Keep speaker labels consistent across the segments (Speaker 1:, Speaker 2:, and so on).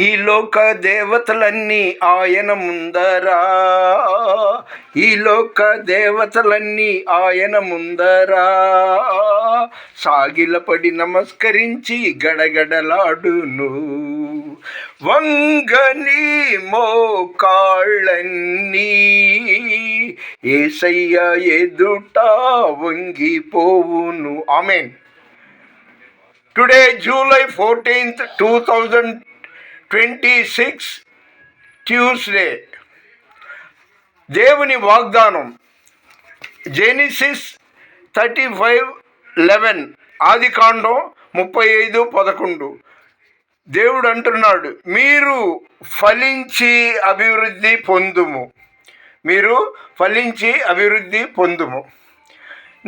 Speaker 1: ఈ లోక దేవతలన్నీ ఆయన ముందరా, ఈ లోక దేవతలన్నీ ఆయన ముందరా సాగిలపడి నమస్కరించి గడగడలాడును. వంగని మోకాళ్ళన్నీ యేసయ్య ఎదుట వంగిపోవును. Amen. Today July 14th, 2026, Tuesday. దేవుని వాగ్దానం జెనిసిస్ 35:11, ఆదికాండం 35:11. దేవుడు అంటున్నాడు, మీరు ఫలించి అభివృద్ధి పొందుము, మీరు ఫలించి అభివృద్ధి పొందుము.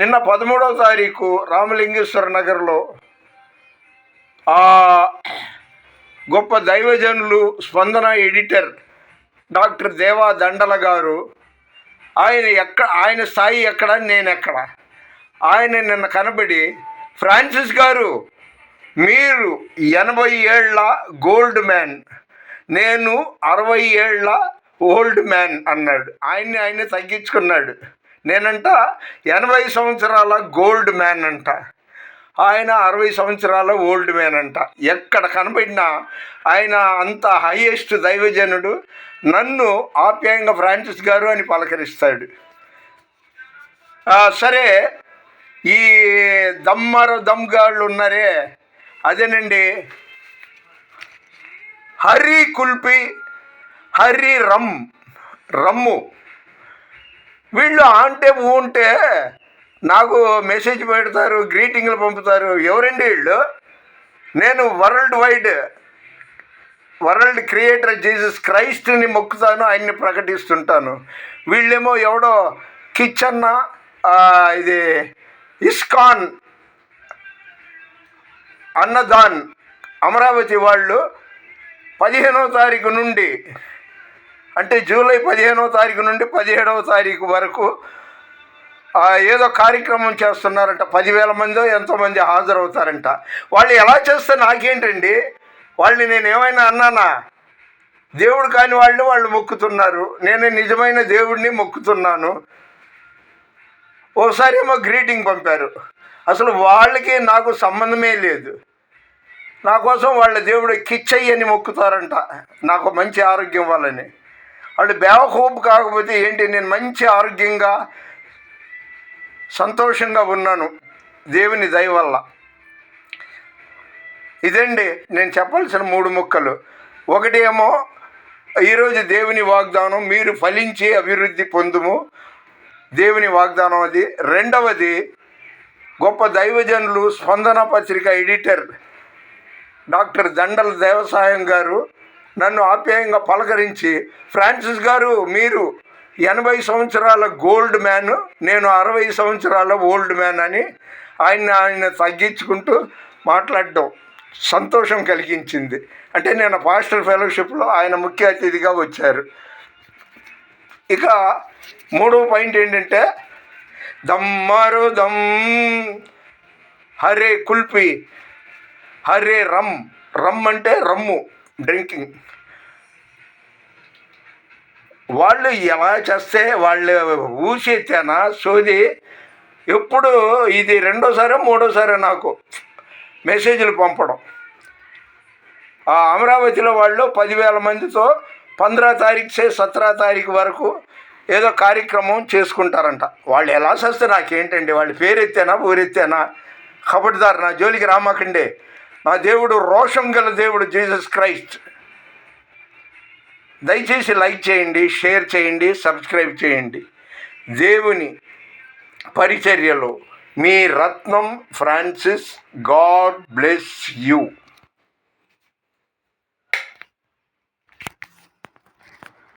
Speaker 1: నిన్న 13వ తారీఖు రామలింగేశ్వర నగర్లో గొప్ప దైవజనులు స్పందన ఎడిటర్ డాక్టర్ దేవా దండల గారు, ఆయన స్థాయి ఎక్కడ, నేను ఎక్కడ, ఆయన నిన్న కనబడి, ఫ్రాన్సిస్ గారు మీరు 80 ఏళ్ల గోల్డ్ మ్యాన్, నేను 60 ఏళ్ల ఓల్డ్ మ్యాన్ అన్నాడు. ఆయన్ని తగ్గించుకున్నాడు. నేనంట 80 సంవత్సరాల గోల్డ్ మ్యాన్ అంట, ఆయన 60 సంవత్సరాల ఓల్డ్ మ్యాన్ అంట. ఎక్కడ కనబడినా ఆయన అంత హైయెస్ట్ దైవజనుడు. నన్ను ఆప్యాయంగా ఫ్రాన్సిస్ గారు అని పలకరిస్తాడు. సరే, ఈ దమ్గాళ్ళు ఉన్నారే, అదేనండి హరి కుల్పి, హరి రమ్ము. వీళ్ళు అంటే ఉంటే నాకు మెసేజ్ పెడతారు, గ్రీటింగ్లు పంపుతారు. ఎవరండి వీళ్ళు? నేను వరల్డ్ క్రియేటర్ జీసస్ క్రైస్ట్ని మొక్కుతాను, ఆయన్ని ప్రకటిస్తుంటాను. వీళ్ళేమో ఎవడో కిచ్చన్న, ఇది ఇస్కాన్ అన్నదాన్ అమరావతి వాళ్ళు 15వ తారీఖు నుండి, అంటే జూలై 15వ తారీఖు నుండి 17వ తారీఖు వరకు ఏదో కార్యక్రమం చేస్తున్నారంట. 10,000 మందో ఎంతోమంది హాజరవుతారంట. వాళ్ళు ఎలా చేస్తే నాకేంటండి? వాళ్ళని నేను ఏమైనా అన్నానా? దేవుడు కాని వాళ్ళు మొక్కుతున్నారు, నేను నిజమైన దేవుడిని మొక్కుతున్నాను. ఓసారి ఏమో గ్రీటింగ్ పంపారు. అసలు వాళ్ళకి నాకు సంబంధమే లేదు. నా కోసం వాళ్ళ దేవుడు కిచ్చయ్య అని మొక్కుతారంట, నాకు మంచి ఆరోగ్యం వాళ్ళని. వాళ్ళు బేవకూపు కాకపోతే ఏంటి? నేను మంచి ఆరోగ్యంగా సంతోషంగా ఉన్నాను దేవుని దయ వల్ల. ఇదండి నేను చెప్పాల్సిన 3 ముక్కలు. ఒకటి ఏమో ఈరోజు దేవుని వాగ్దానం, మీరు ఫలించి అభివృద్ధి పొందుము, దేవుని వాగ్దానం అది. రెండవది, గొప్ప దైవజనులు స్పందన పత్రిక ఎడిటర్ డాక్టర్ దండల దేవసాయం గారు నన్ను ఆప్యాయంగా పలకరించి, ఫ్రాన్సిస్ గారు మీరు 80 సంవత్సరాల గోల్డ్ మ్యాన్, నేను 60 సంవత్సరాల ఓల్డ్ మ్యాన్ అని ఆయన తగ్గించుకుంటూ మాట్లాడడం సంతోషం కలిగించింది. అంటే నేను పాస్టర్ ఫెలోషిప్లో ఆయన ముఖ్య అతిథిగా వచ్చారు. ఇక 3వ పాయింట్ ఏంటంటే, దమ్మారో హరే కుల్పి, హరే రమ్ అంటే రమ్ము, డ్రింకింగ్. వాళ్ళు ఎలా చేస్తే వాళ్ళు ఊసేతేనా సోది. ఎప్పుడు ఇది 2వసారో 3వసారో నాకు మెసేజ్లు పంపడం. అమరావతిలో వాళ్ళు 10,000 మందితో 15 తారీఖు 17 తారీఖు వరకు ఏదో కార్యక్రమం చేసుకుంటారంట. వాళ్ళు ఎలా చేస్తే నాకేంటండి? వాళ్ళ పేరెత్తేనా ఊరెత్తేనా? ఖబర్దార్, నా జోలికి రామాకండే. నా దేవుడు రోషం గల దేవుడు జీసస్ క్రైస్ట్. దయచేసి లైక్ చేయండి, షేర్ చేయండి, సబ్స్క్రైబ్ చేయండి. దేవుని పరిచర్యలో మీ రత్నం ఫ్రాన్సిస్. God bless you.